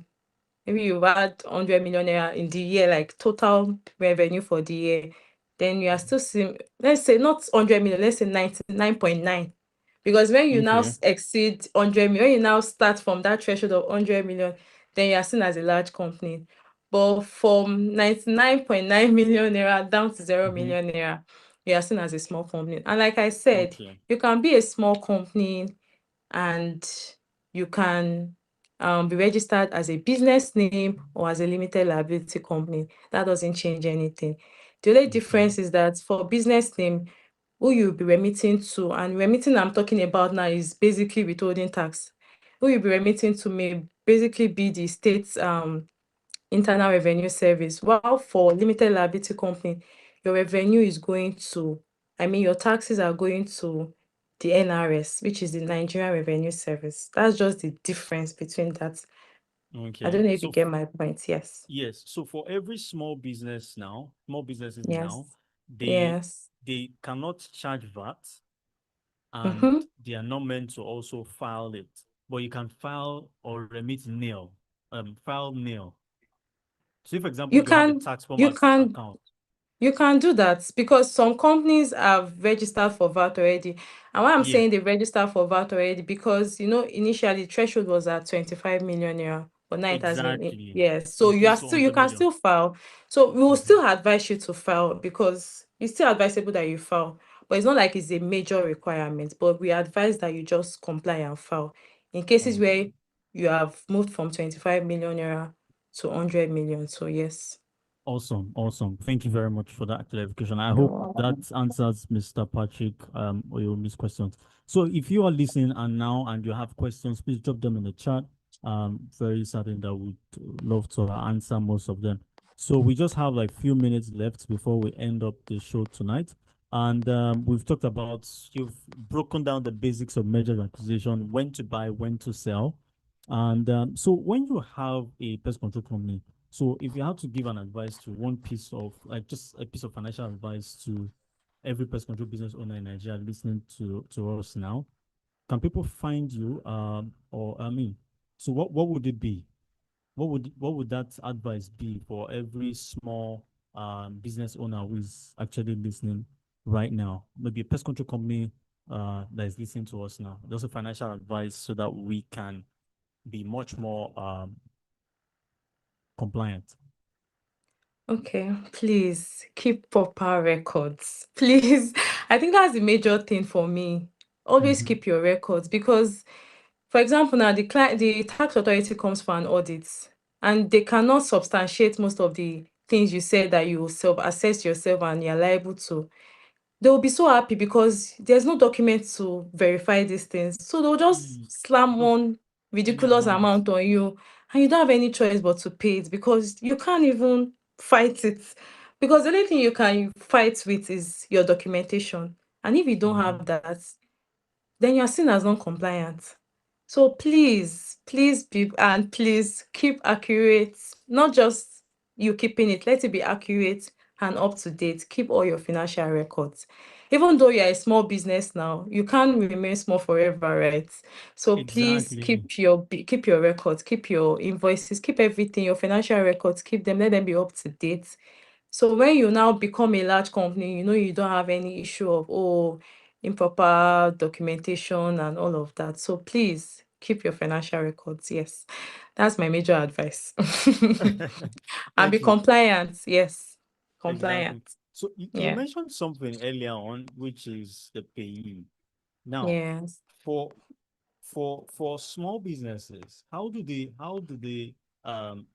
maybe you had 100 million naira in the year, like total revenue for the year, then you are still seeing, let's say not 100 million, let's say 99.9. Because when you now Okay. exceed 100 million, when you now start from that threshold of 100 million, then you are seen as a large company. But from 99.9 million naira down to 0 Mm-hmm. million naira, you are seen as a small company. And like I said, Okay. you can be a small company and you can be registered as a business name or as a limited liability company. That doesn't change anything. The only Okay. difference is that for business name, who you'll be remitting to, and remitting I'm talking about now is basically withholding tax. Who you'll be remitting to may basically be the state's internal revenue service. While for limited liability company, your revenue is going to, your taxes are going to the NRS, which is the Nigerian Revenue Service. That's just the difference between that. I Okay. don't know if you So get my point. Yes. yes. So for every small businesses Yes. now, they Yes. they cannot charge VAT and Mm-hmm. they are not meant to also file it. But you can file or remit nil. File nil. So if, for example, You you don't have a can tax form you as can account. You can do that because some companies have registered for VAT already. And why I'm Yeah, saying they registered for VAT already, because initially threshold was at 25 million naira, but now it has been exactly. yes. So Increase to you 100 can million. still file. So we will Mhm. still advise you to file because it's still advisable that you file. But it's not like it's a major requirement. But we advise that you just comply and file. In cases Okay. where you have moved from 25 million naira to 100 million. So yes. Awesome, awesome. Thank you very much for that clarification. I hope You're that welcome. answers Mr. Patrick or your miss questions. So if you are listening and you have questions, please drop them in the chat. Very certain that we'd love to answer most of them. So we just have like few minutes left before we end up the show tonight. And we've talked about, you've broken down the basics of merger and acquisition, when to buy, when to sell. And so when you have a pest control company, so if you had to give an advice to one piece of like just a piece of financial advice to every pest control business owner in Nigeria listening to us now, can people find you? Or I mean, so what would it be? What would that advice be for every small business owner who is actually listening right now? Maybe a pest control company that is listening to us now. Just a financial advice so that we can be much more compliant. Okay, please keep proper records. Please. I think that's the major thing for me. Always Mm-hmm. keep your records because, for example, now the tax authority comes for an audit and they cannot substantiate most of the things you said that you self-assess yourself and you're liable to. They will be so happy because there's no document to verify these things. So they'll just Mm. slam Just one any ridiculous amount. amount on you, and you don't have any choice but to pay it because you can't even fight it. Because the only thing you can fight with is your documentation. And if you don't Mm-hmm. have that, then you're seen as non-compliant. So please be and please keep accurate, not just you keeping it, let it be accurate and up to date. Keep all your financial records. Even though you're a small business now, you can't remain small forever, right? So please Exactly. keep your records, keep your invoices, keep everything, your financial records, keep them, let them be up to date. So when you now become a large company, you don't have any issue of improper documentation and all of that. So please keep your financial records. Yes, that's my major advice. And be Okay, compliant. Yes, exactly. compliant. So you Yeah. mentioned something earlier on, which is the payee. Now, Yes. for for small businesses, how do they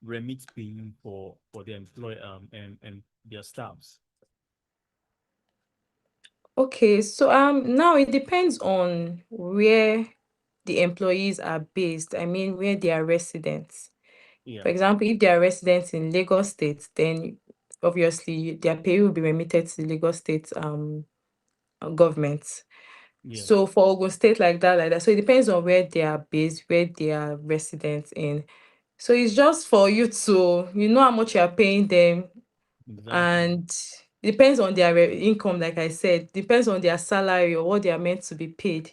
remit paying for their employee and their staffs? Okay. So now it depends on where the employees are based. I mean, where they are residents. Yeah, For example, if they are residents in Lagos State, then obviously their pay will be remitted to the Lagos State government. yes. So for Ogun State, like that. So it depends on where they are based, where they are residents in. So it's just for you to, how much you are paying them, Exactly. and it depends on their income, like I said, depends on their salary or what they are meant to be paid.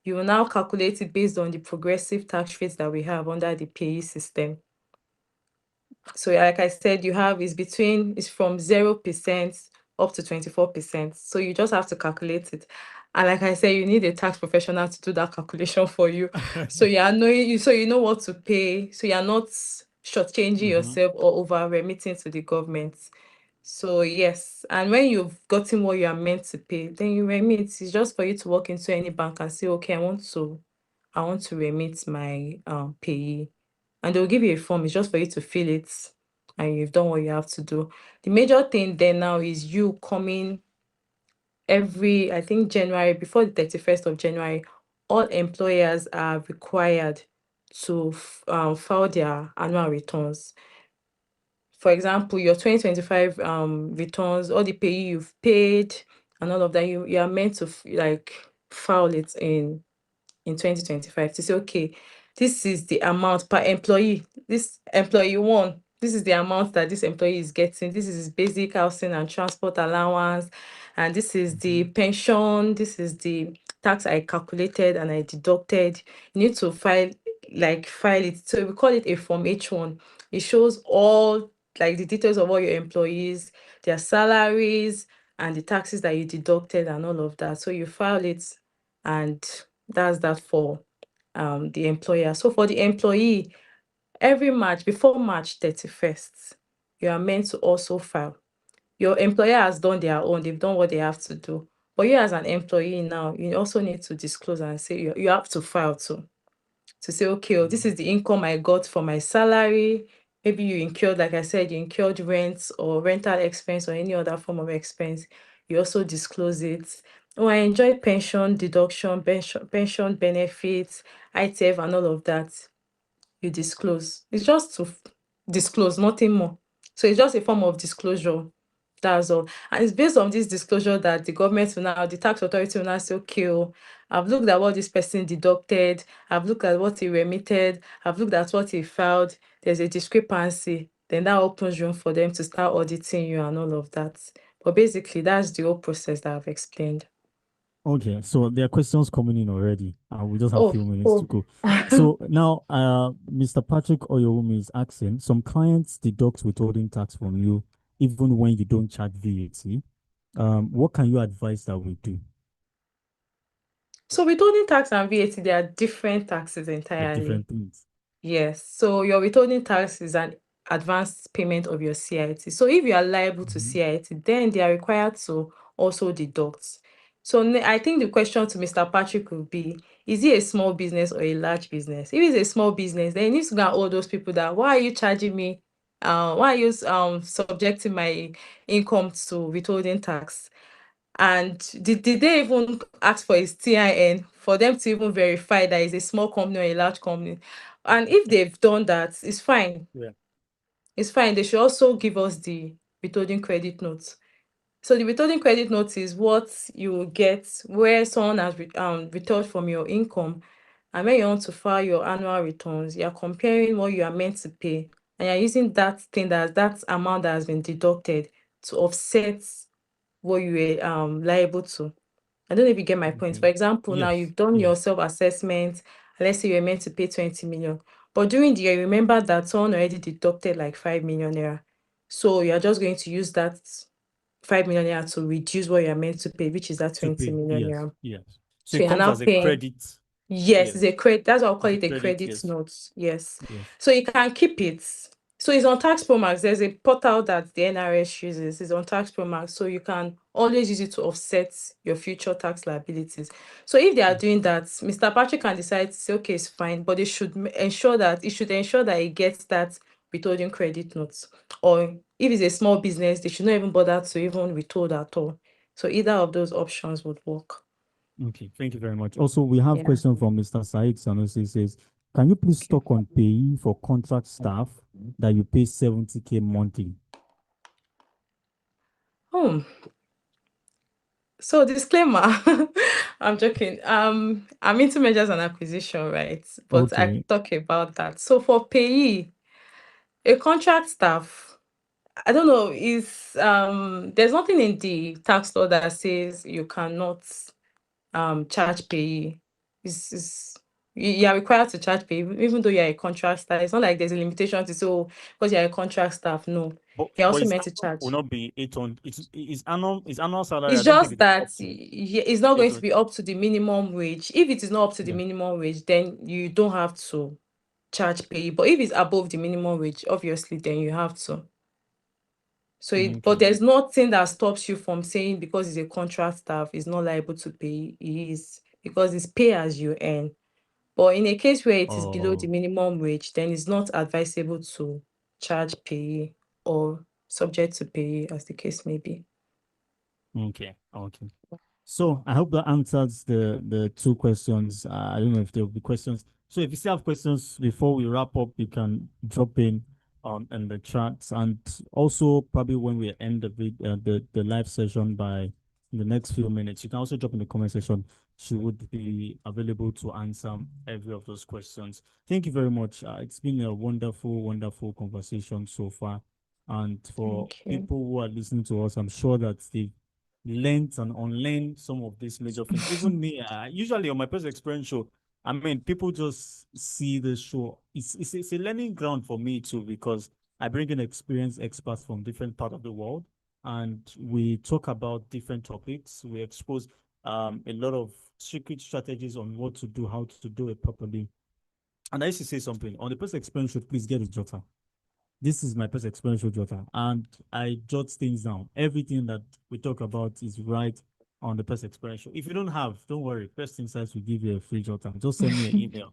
You will now calculate it based on the progressive tax rates that we have under the payee system. So yeah, like I said, it's from 0% up to 24%. So you just have to calculate it. And like I said, you need a tax professional to do that calculation for you. So you know what to pay. So you're not shortchanging Mm-hmm. yourself or over remitting to the government. So yes, and when you've gotten what you are meant to pay, then you remit. It's just for you to walk into any bank and say, okay, I want to remit my payee, and they'll give you a form. It's just for you to fill it, and you've done what you have to do. The major thing then now is you coming every, I think, January, before the 31st of January. All employers are required to file their annual returns. For example, your 2025 returns, all the pay you've paid and all of that, you are meant to like file it in 2025 to say, okay, this is the amount per employee. This employee one, this is the amount that this employee is getting. This is his basic housing and transport allowance. And this is the Mm-hmm. pension. This is the tax I calculated and I deducted. You need to file it. So we call it a Form H1. It shows all like the details of all your employees, their salaries, and the taxes that you deducted and all of that. So you file it, and that's that for the employer. So for the employee, every March, before March 31st, you are meant to also file. Your employer has done their own, they've done what they have to do. But you as an employee now, you also need to disclose and say you have to file too. To say, okay, oh, this is the income I got for my salary. Maybe you incurred, like I said, you incurred rent or rental expense or any other form of expense. You also disclose it. Oh, I enjoy pension deduction, pension benefits, ITF, and all of that. You disclose. It's just to disclose, nothing more. So it's just a form of disclosure. That's all. And it's based on this disclosure that the tax authority will now say, okay, oh, I've looked at what this person deducted, I've looked at what he remitted, I've looked at what he filed. There's a discrepancy. Then that opens room for them to start auditing you and all of that. But basically, that's the whole process that I've explained. Okay, so there are questions coming in already, and we just have a Oh, few minutes to oh. go. So now, Mr. Patrick Oyewumi is asking, some clients deduct withholding tax from you even when you don't charge VAT. What can you advise that we do? So withholding tax and VAT, they are different taxes The entirely. different things. Yes. So your withholding tax is an advanced payment of your CIT. So if you are liable to CIT, then they are required to also deduct. So I think the question to Mr. Patrick would be, is it a small business or a large business? If it's a small business, then he needs to go and hold those people that, why are you charging me? Why are you subjecting my income to withholding tax? And did they even ask for his TIN for them to even verify that it's a small company or a large company? And if they've done that, it's fine. Yeah. It's fine. They should also give us the withholding credit notes. So the withholding credit note is what you will get where someone has withheld from your income, and when you want to file your annual returns, you are comparing what you are meant to pay, and you're using that thing, that amount that has been deducted, to offset what you were liable to. I don't know if you get my point. For example, now Yes. you've done your Yes. self-assessment. Let's say you're meant to pay 20 million, but during the year, remember that someone already deducted like 5 million naira. So you're just going to use that 5 million naira to reduce what you're meant to pay, which is that To 20 pay. million Yes. naira. Yes. So So it you're comes now as a paying. credit. Yes, it's Yes. a credit. That's why I call It's a it a credit. credit Yes. note. Yes. Yes. So you can keep it. So it's on Tax Promax. There's a portal that the NRS uses. It's on Tax Promax. So you can always use it to offset your future tax liabilities. So if they are doing that, Mr. Patrick can decide to say, okay, it's fine, but they should ensure that he gets that withholding credit notes. Or if it's a small business, they should not even bother to even withhold at all. So either of those options would work. Okay, thank you very much. Also, we have Yeah. question from Mr. Said Sanusi. Says, can you please talk on payee for contract staff that you pay 70K monthly? Oh, so disclaimer, I'm joking. I'm into mergers and acquisition, right? But I Okay. talk about that. So for payee, a contract staff, I don't know, is there's nothing in the tax law that says you cannot charge payee. Is you are required to charge payee, even though you're a contract staff. It's not like there's a limitation to say, oh, because you're a contract staff. No, you're But also his meant to annual will charge. not be 800. His annual salary, I It's don't think just it is that up to it's not going to 800. be up to the minimum wage. If it is not up to the Yeah. minimum wage, then you don't have to charge pay. But if it's above the minimum wage, obviously, then you have to. So, but Okay. there's nothing that stops you from saying because it's a contract staff, is not liable to pay. It is, because it's pay as you earn. But in a case where it is below the Oh, minimum wage, then it's not advisable to charge pay or subject to pay, as the case may be. okay. Okay. So I hope that answers the two questions. I don't know if there will be questions. So if you still have questions before we wrap up, you can drop in the chats, and also probably when we end the live session by the next few minutes, you can also drop in the comment section. She would be available to answer every of those questions. Thank you very much. It's been a wonderful, wonderful conversation so far, and for Thank you. people who are listening to us, I'm sure that they've learned and unlearned some of these major things. Even me, usually on my Pest Experience Show, I mean, people just see the show. It's a learning ground for me too, because I bring in experienced experts from different part of the world, and we talk about different topics. We expose a lot of secret strategies on what to do, how to do it properly. And I used to say something on the Pest Experience Show. Please get a jotter. This is my Pest Experience Show jotter, and I jot things down. Everything that we talk about is right on the Pest Experience Show. If you don't have, don't worry. Pest Insights will give you a free jotter. Just send me an email.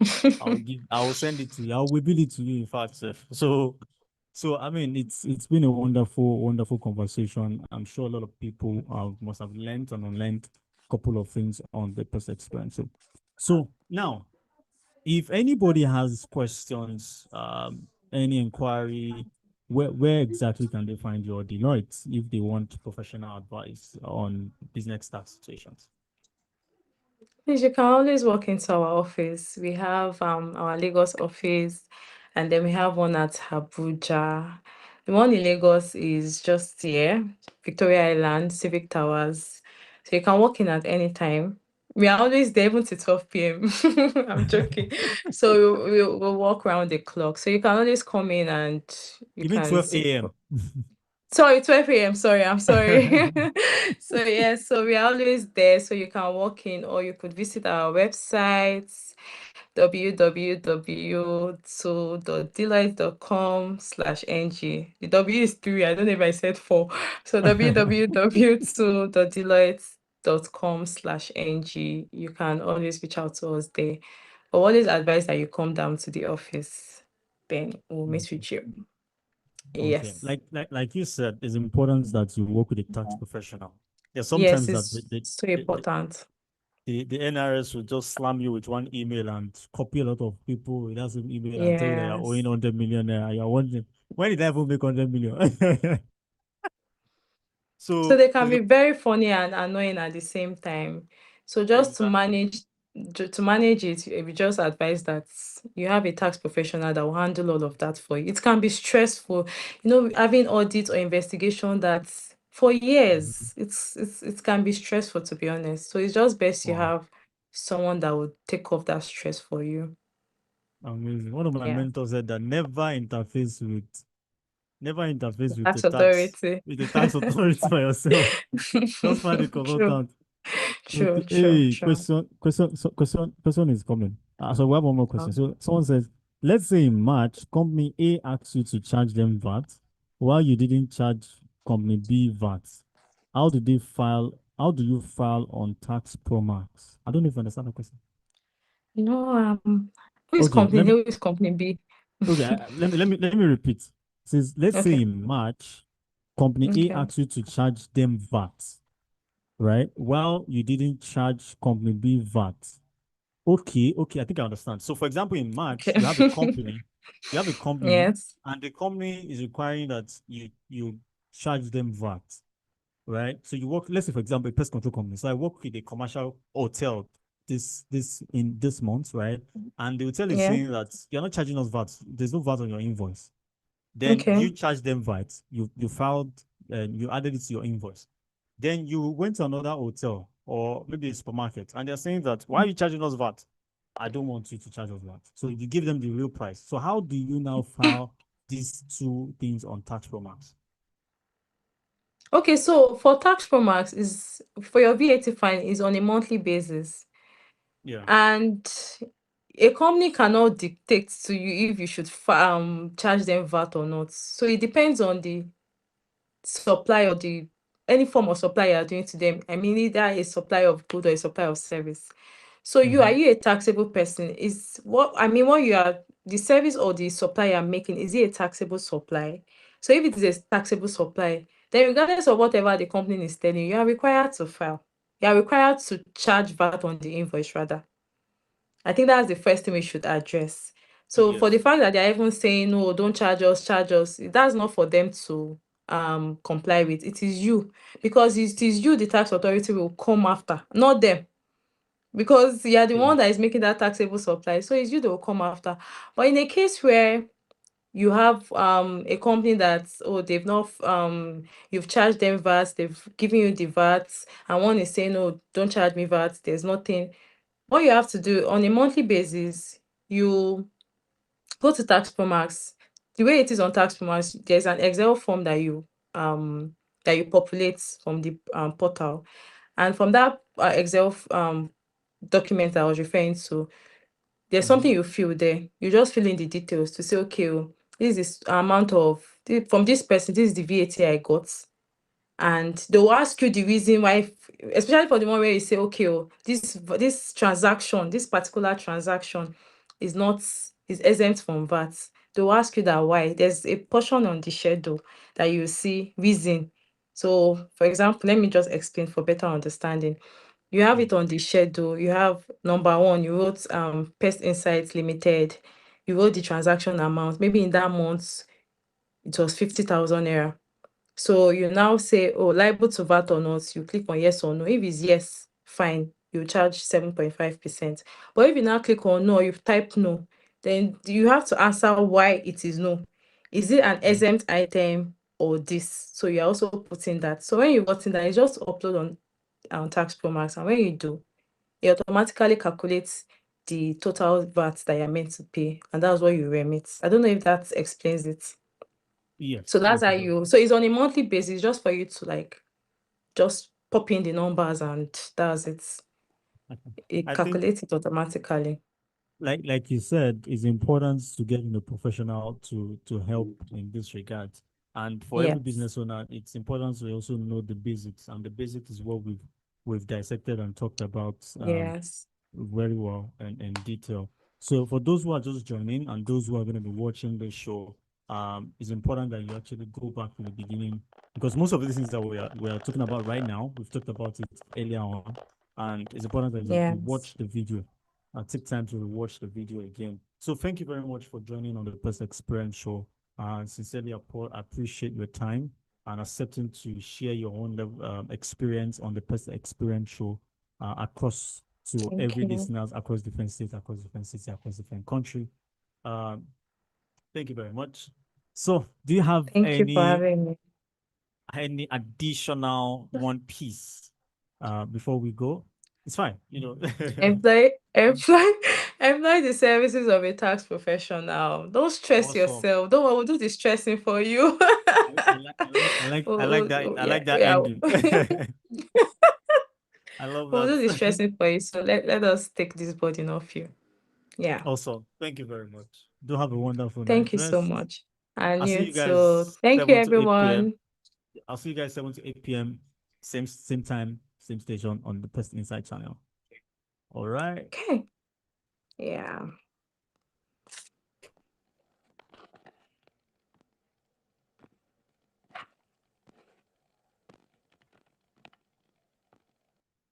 I will send it to you. I will reveal it to you. In fact, sir. So I mean, it's been a wonderful, wonderful conversation. I'm sure a lot of people must have learned and unlearned a couple of things on the Pest Experience Show. So now, if anybody has questions, any inquiry, where exactly can they find your Deloitte if they want professional advice on business tax situations? Yes, you can always walk into our office. We have our Lagos office, and then we have one at Abuja. The one in Lagos is just here, Victoria Island, Civic Towers. So you can walk in at any time. We are always there even to 12 p.m. I'm joking. So we'll walk around the clock. So you can always come in and you You mean can 12 see. a.m.? Sorry, 12 a.m. Sorry, I'm sorry. So yeah, so we're always there. So you can walk in or you could visit our websites. www.deloitte.com/ng. The W is 3. I don't know if I said 4. So www.deloitte.com/ng. You can always reach out to us there. But always advise that you come down to the office. Then we'll meet Okay. with you. Okay. Yes. Like you said, it's important that you work with a tax professional. There's Yes, sometimes that it's so important. the NRS will just slam you with one email and copy a lot of people with that same email and tell you that you're owing Yes. 100 million naira. You're wondering, when did I ever make 100 million? So So they can it's be very funny and annoying at the same time. So just exactly. to manage it, we just advise that you have a tax professional that will handle all of that for you. It can be stressful, having audit or investigation that for Mhm. years, it can be stressful, to be honest. So it's just best you Wow. have someone that would take off that stress for you. Amazing. One of my Yeah. mentors said that never interface Tax authority. with the tax authority by yourself. Just find a True, consultant. true, Okay. true, Hey, true. question is coming. So we have one more question. Um, So someone says, let's say in March, company A asks you to charge them VAT while you didn't charge company B VAT. How do you file on Tax Pro Max? I don't know if you understand the question. No, who is Okay, company A, who is company B? let me repeat. Says, let's say Okay, in March, company A okay, asks you to charge them VAT, right? While you didn't charge company B VAT. Okay, I think I understand. So, for example, in March, okay. you have a company, Yes, and the company is requiring that you charge them VAT, right? So you work, let's say, for example, a pest control company. So I work with a commercial hotel this month, right? And the hotel is yeah, saying that you're not charging us VAT. There's no VAT on your invoice. Then okay. you charge them VAT. You filed and you added it to your invoice. Then you went to another hotel or maybe a supermarket, and they're saying that why are you charging us VAT? I don't want you to charge us VAT. So you give them the real price. So how do you now file these two things on Tax Pro Max? Okay, so for tax promax is for your VAT fine is on a monthly basis, Yeah. and a company cannot dictate to you if you should charge them VAT or not. So it depends on the supply or the any form of supply you are doing to them. I mean, either a supply of good or a supply of service. So are Mhm. you a taxable person? Is what I mean, what you are the service or the supply you're making, is it a taxable supply? So if it is a taxable supply, then regardless of whatever the company is telling you, you are required to file. You are required to charge VAT on the invoice rather. I think that's the first thing we should address. So for the Yes. fact that they're even saying no, don't charge us, that's not for them to comply with. It is you, because it is you the tax authority will come after, not them. Because you are the True. one that is making that taxable supply. So it's you that will come after. But in a case where you have a company that, oh, they've not you've charged them VAT, they've given you the VAT, and one is saying, no, don't charge me VAT, there's nothing. What you have to do on a monthly basis, you go to Tax Promax. The way it is on Tax Promax, there's an Excel form that you populate from the portal, and from that Excel document I was referring to, there's something Mhm. you fill there. You just fill in the details to say, okay, oh, this is amount of from this person. This is the VAT I got, and they will ask you the reason why, especially for the one where you say, okay, oh, this transaction, this particular transaction is not is exempt from VAT. They will ask you that why. There's a portion on the schedule that you see reason. So for example, let me just explain for better understanding. You have Yeah. it on the schedule. You have number one, you wrote PestInsight Limited. You wrote the transaction amount. Maybe in that month it was 50,000 naira. So you now say, oh, liable to VAT or not, you click on yes or no. If it's yes, fine, you charge 7.5%. But if you now click on no, you type no, then you have to answer why it is no. Is it an Mhm. exempt item or this? So you're also putting that. So when you got in that, you just upload on Tax Pro Max, and when you do, it automatically calculates the total VAT that you're meant to pay, and that's what you remit. I don't know if that explains it. So Yes. that's Yes, how it does. you, so it's on a monthly basis just for you to like just pop in the numbers and that's it. It I think calculates it automatically. like you said, it's important to get a professional to help in this regard. And for every Yes. business owner, it's important to also know the basics. And the basics is what we've dissected and talked about Yes. very well and in detail. So for those who are just joining and those who are going to be watching the show, it's important that you actually go back to the beginning because most of the things that we are talking about right now, we've talked about it earlier on, and it's important that you Yes. watch the video and take time to watch the video again. So thank you very much for joining on the Pest Experience Show. Sincerely, I appreciate your time and accepting to share your own experience on the Pest Experience Show across to Thank every you. listeners across different states, across different cities, across different country. Um, thank you very much. So, do you have Thank you for having me. any additional one piece before we go? It's fine, you know. Employ, employ the services of a tax professional. Don't stress Awesome. yourself. Don't we'll do the stressing for you. I Yeah, like that yeah. ending. I love We'll do the that. stressing for you. So let us take this burden off you. Yeah. Awesome. Thank you very much. Do have a wonderful night Thank you so rest. much. And I'll see you you too. guys Thank you, 7 to 8 p.m. everyone. I'll see you guys 7 to 8 p.m. Same time, same station on the PestInsight channel. All right. Okay. Yeah.